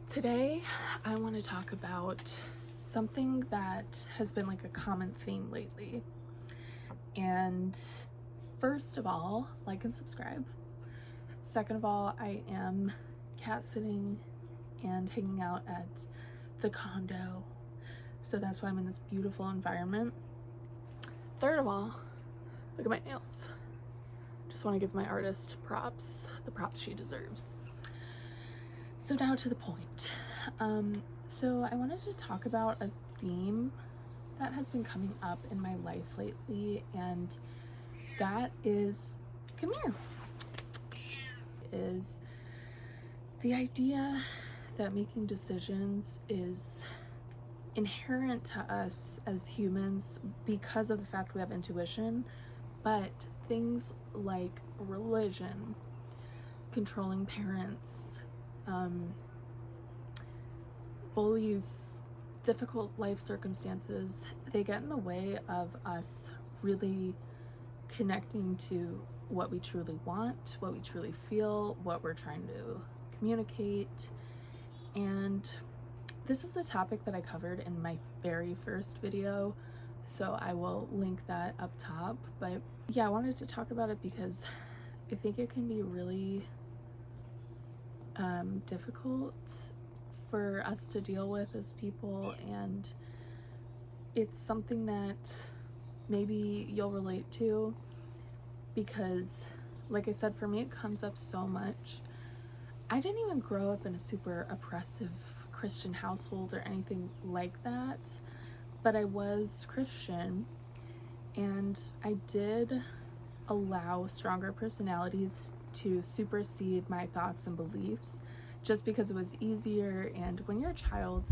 Today, I want to talk about something that has been like a common theme lately. And first of all, like and subscribe. Second of all, I am cat sitting and hanging out at the condo. So that's why I'm in this beautiful environment. Third of all, look at my nails. Just want to give my artist props, the props she deserves. So now to the point. So I wanted to talk about a theme that has been coming up in my life lately, and that is, come here, is the idea that making decisions is inherent to us as humans because of the fact we have intuition, but things like religion, controlling parents, bullies, difficult life circumstances, they get in the way of us really connecting to what we truly want, what we truly feel, what we're trying to communicate. And this is a topic that I covered in my very first video, so I will link that up top. But yeah, I wanted to talk about it because I think it can be really difficult for us to deal with as people, and it's something that maybe you'll relate to because, like I said, for me it comes up so much. I didn't even grow up in a super oppressive Christian household or anything like that, but I was Christian, and I did allow stronger personalities to supersede my thoughts and beliefs just because it was easier. And when you're a child,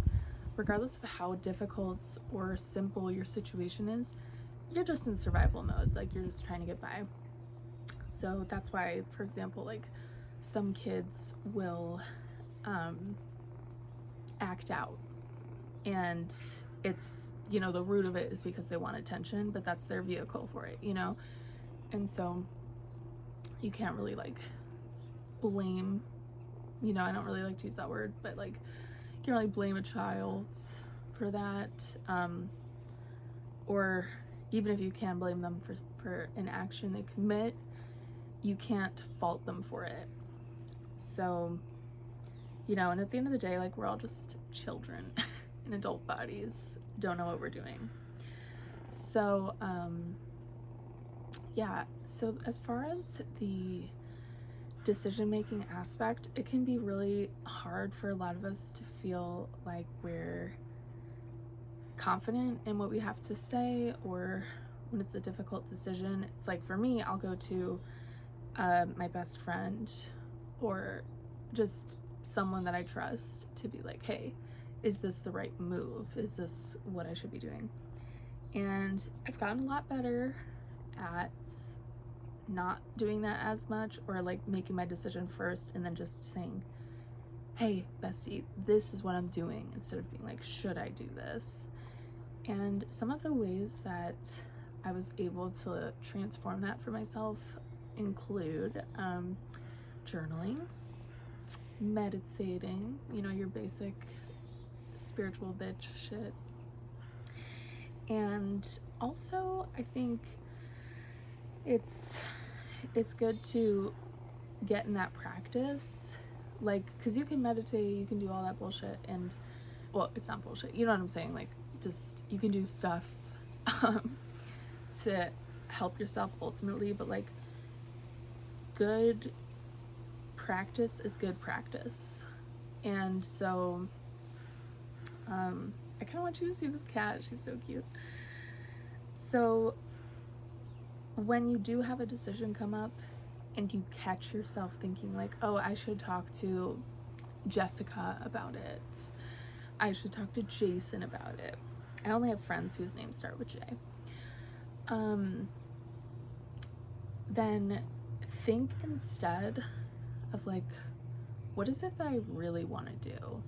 regardless of how difficult or simple your situation is, you're just in survival mode, like you're just trying to get by. So that's why, for example, like some kids will act out, and it's, you know, the root of it is because they want attention, but that's their vehicle for it, you know. And so you can't really like blame, you know, I don't really like to use that word, but like you can't really blame a child for that, or even if you can blame them for an action they commit, you can't fault them for it. So, you know, and at the end of the day, like, we're all just children in adult bodies, don't know what we're doing. So yeah, so as far as the decision-making aspect, it can be really hard for a lot of us to feel like we're confident in what we have to say, or when it's a difficult decision, it's like, for me, I'll go to my best friend or just someone that I trust to be like, hey, is this the right move? Is this what I should be doing? And I've gotten a lot better at not doing that as much, or like making my decision first and then just saying, hey bestie, this is what I'm doing, instead of being like, should I do this? And some of the ways that I was able to transform that for myself include journaling, meditating, you know, your basic spiritual bitch shit. And also, I think it's good to get in that practice, like, because you can meditate, you can do all that bullshit, and, well, it's not bullshit, you know what I'm saying, like, just, you can do stuff to help yourself ultimately, but like, good practice is good practice. And so I kind of want you to see this cat, she's so cute. So when you do have a decision come up and you catch yourself thinking like, oh, I should talk to Jessica about it, I should talk to Jason about it, I only have friends whose names start with J, then think instead of like, what is it that I really want to do?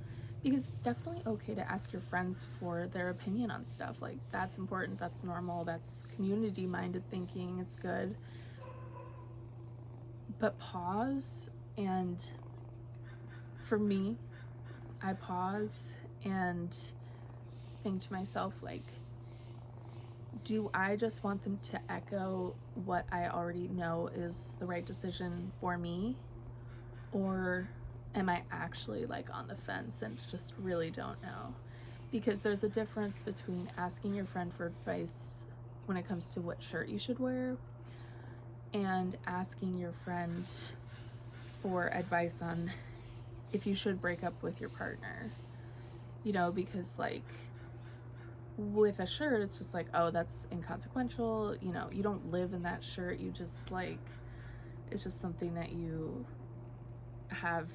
Because it's definitely okay to ask your friends for their opinion on stuff. Like, that's important, that's normal, that's community-minded thinking, it's good. But pause, and for me, I pause and think to myself, like, do I just want them to echo what I already know is the right decision for me? Or am I actually like on the fence and just really don't know? Because there's a difference between asking your friend for advice when it comes to what shirt you should wear and asking your friend for advice on if you should break up with your partner. You know, because like with a shirt, it's just like, oh, that's inconsequential. You know, you don't live in that shirt. You just like, it's just something that you have,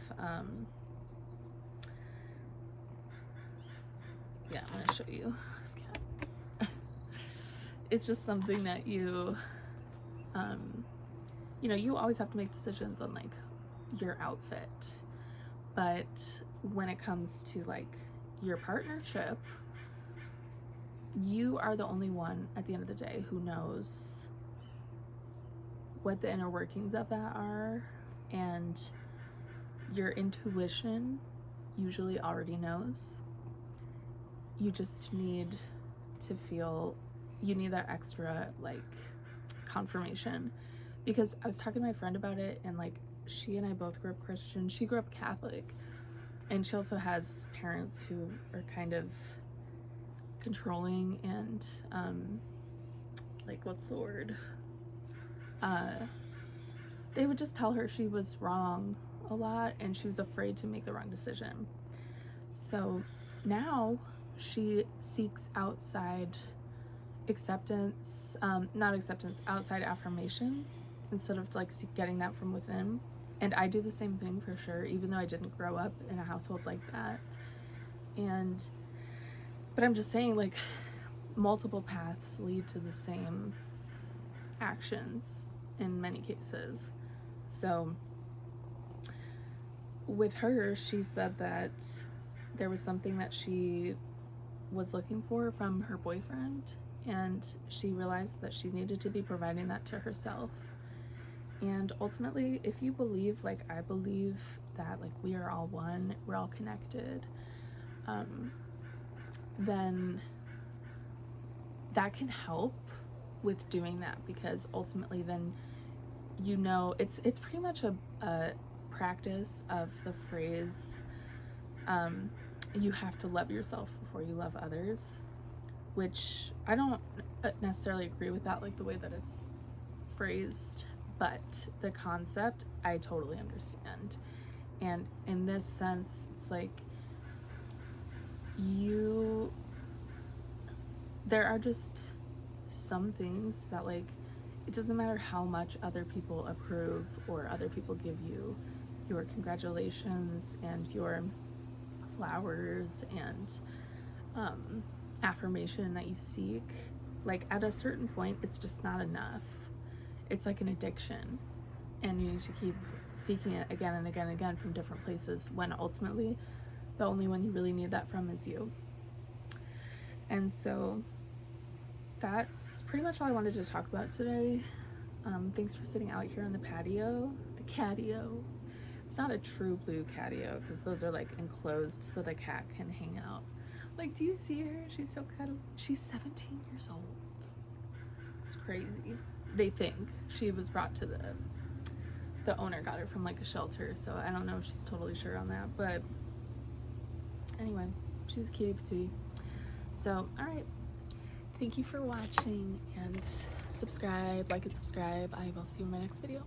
yeah, I'm gonna show you this cat. It's just something that you know, you always have to make decisions on like your outfit, but when it comes to like your partnership, you are the only one at the end of the day who knows what the inner workings of that are, and your intuition usually already knows. You just need to feel, you need that extra like confirmation, because I was talking to my friend about it, and like she and I both grew up Christian. She grew up Catholic, and she also has parents who are kind of controlling and like, what's the word, they would just tell her she was wrong a lot, and she was afraid to make the wrong decision. So now she seeks outside acceptance, not acceptance, outside affirmation, instead of like getting that from within. And I do the same thing for sure, even though I didn't grow up in a household like that. But I'm just saying, like, multiple paths lead to the same actions in many cases. So with her, she said that there was something that she was looking for from her boyfriend, and she realized that she needed to be providing that to herself. And ultimately, if you believe, like I believe, that like we are all one, we're all connected, then that can help with doing that, because ultimately then, you know, it's pretty much a practice of the phrase, you have to love yourself before you love others, which I don't necessarily agree with that, like the way that it's phrased, but the concept I totally understand. And in this sense, it's like there are just some things that, like, it doesn't matter how much other people approve or other people give you your congratulations and your flowers and affirmation that you seek. Like, at a certain point, it's just not enough. It's like an addiction, and you need to keep seeking it again and again and again from different places, when ultimately the only one you really need that from is you. And so that's pretty much all I wanted to talk about today. Thanks for sitting out here on the patio, the catio. It's not a true blue catio, because those are like enclosed so the cat can hang out. Like, do you see her? She's so cuddly. She's 17 years old. It's crazy. They think she was brought to the owner got her from like a shelter, so I don't know if she's totally sure on that, but anyway, she's a cutie patootie. So, all right, thank you for watching, and subscribe, like and subscribe. I will see you in my next video.